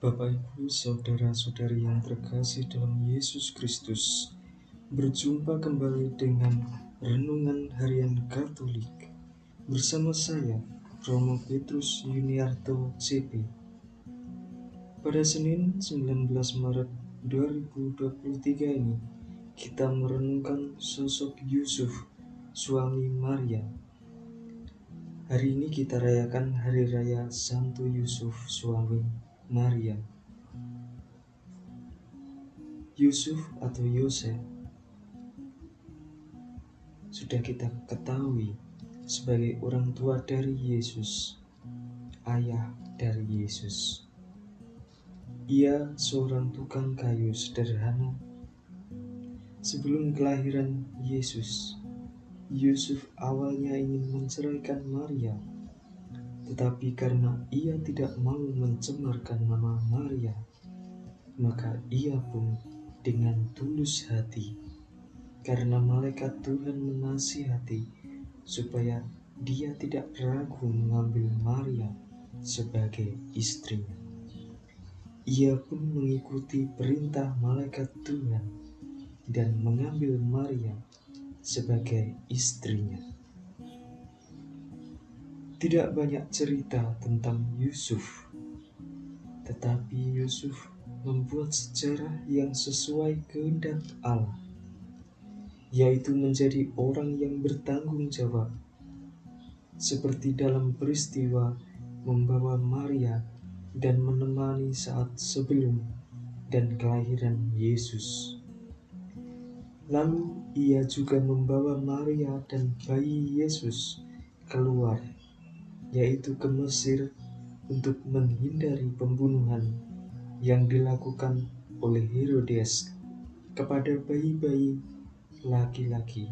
Bapak, Ibu, saudara-saudari yang terkasih dalam Yesus Kristus, berjumpa kembali dengan Renungan Harian Katolik bersama saya, Romo Petrus Yuniarto CP. Pada Senin 19 Maret 2023 ini, kita merenungkan sosok Yusuf, suami Maria. Hari ini kita rayakan Hari Raya Santo Yusuf, suami Maria. Yusuf atau Yosef sudah kita ketahui sebagai orang tua dari Yesus, ayah dari Yesus. Ia seorang tukang kayu sederhana. Sebelum kelahiran Yesus, Yusuf awalnya ingin menceraikan Maria, tetapi karena ia tidak mau mencemarkan nama Maria, maka ia pun dengan tulus hati, karena malaikat Tuhan menasihati supaya dia tidak ragu mengambil Maria sebagai istrinya. Ia pun mengikuti perintah malaikat Tuhan dan mengambil Maria sebagai istrinya. Tidak banyak cerita tentang Yusuf, tetapi Yusuf membuat sejarah yang sesuai kehendak Allah, yaitu menjadi orang yang bertanggung jawab, seperti dalam peristiwa membawa Maria dan menemani saat sebelum dan kelahiran Yesus. Lalu ia juga membawa Maria dan bayi Yesus keluar, yaitu ke Mesir, untuk menghindari pembunuhan yang dilakukan oleh Herodes kepada bayi-bayi laki-laki.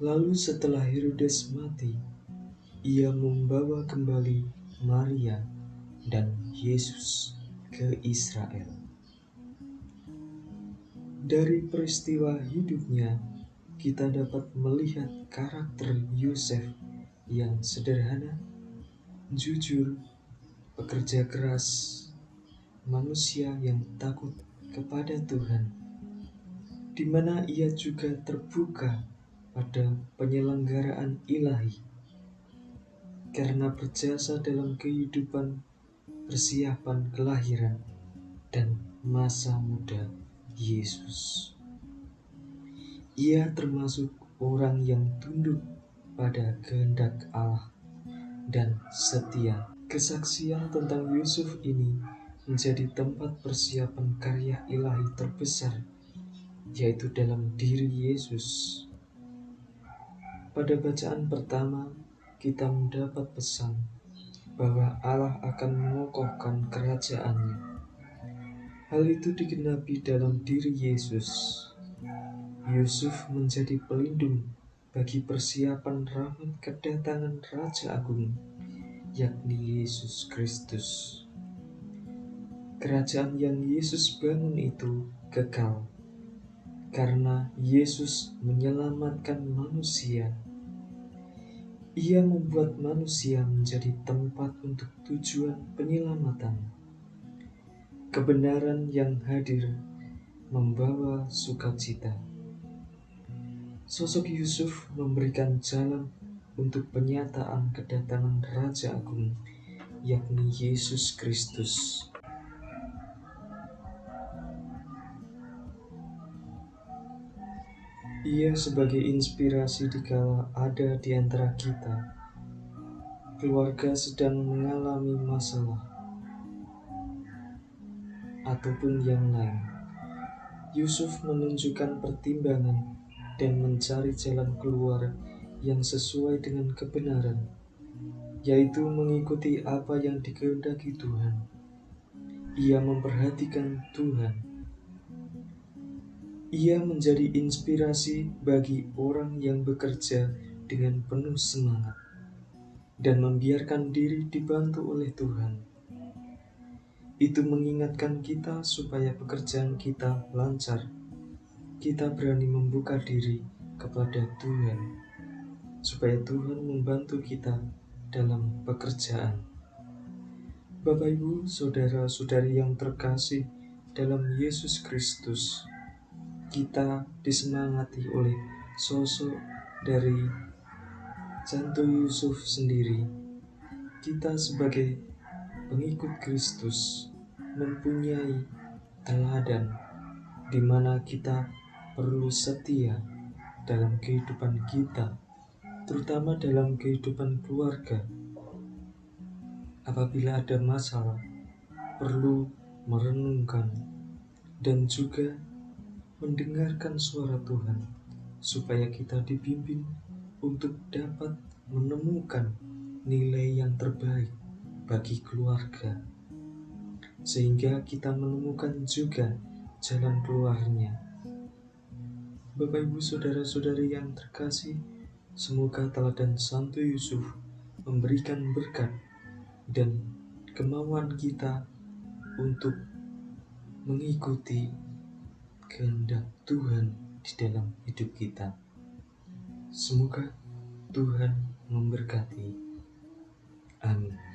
Lalu setelah Herodes mati, ia membawa kembali Maria dan Yesus ke Israel. Dari peristiwa hidupnya, kita dapat melihat karakter Yosef yang sederhana, jujur, pekerja keras, manusia yang takut kepada Tuhan, di mana ia juga terbuka pada penyelenggaraan ilahi, karena berjasa dalam kehidupan persiapan kelahiran dan masa muda Yesus. Ia termasuk orang yang tunduk pada kehendak Allah dan setia. Kesaksian tentang Yusuf ini menjadi tempat persiapan karya ilahi terbesar, yaitu dalam diri Yesus. Pada bacaan pertama, kita mendapat pesan bahwa Allah akan mengokohkan kerajaannya. Hal itu digenapi dalam diri Yesus. Yusuf menjadi pelindung bagi persiapan rahmat kedatangan Raja Agung, yakni Yesus Kristus. Kerajaan yang Yesus bangun itu kekal, karena Yesus menyelamatkan manusia. Ia membuat manusia menjadi tempat untuk tujuan penyelamatan. Kebenaran yang hadir membawa sukacita. Sosok Yusuf memberikan jalan untuk penyataan kedatangan Raja Agung, yakni Yesus Kristus. Ia sebagai inspirasi dikala ada di antara kita, keluarga sedang mengalami masalah, ataupun yang lain. Yusuf menunjukkan pertimbangan dan mencari jalan keluar yang sesuai dengan kebenaran, yaitu mengikuti apa yang dikehendaki Tuhan. Ia memperhatikan Tuhan. Ia menjadi inspirasi bagi orang yang bekerja dengan penuh semangat dan membiarkan diri dibantu oleh Tuhan. Itu mengingatkan kita supaya pekerjaan kita lancar. Kita berani membuka diri kepada Tuhan, supaya Tuhan membantu kita dalam pekerjaan. Bapak, Ibu, saudara-saudari yang terkasih dalam Yesus Kristus, kita disemangati oleh sosok dari Santo Yusuf sendiri. Kita sebagai pengikut Kristus mempunyai teladan di mana kita perlu setia dalam kehidupan kita, terutama dalam kehidupan keluarga. Apabila ada masalah, perlu merenungkan dan juga mendengarkan suara Tuhan, supaya kita dibimbing untuk dapat menemukan nilai yang terbaik bagi keluarga, sehingga kita menemukan juga jalan keluarnya. Bapak, Ibu, saudara-saudari yang terkasih, semoga teladan Santo Yusuf memberikan berkat dan kemauan kita untuk mengikuti kehendak Tuhan di dalam hidup kita. Semoga Tuhan memberkati. Amin.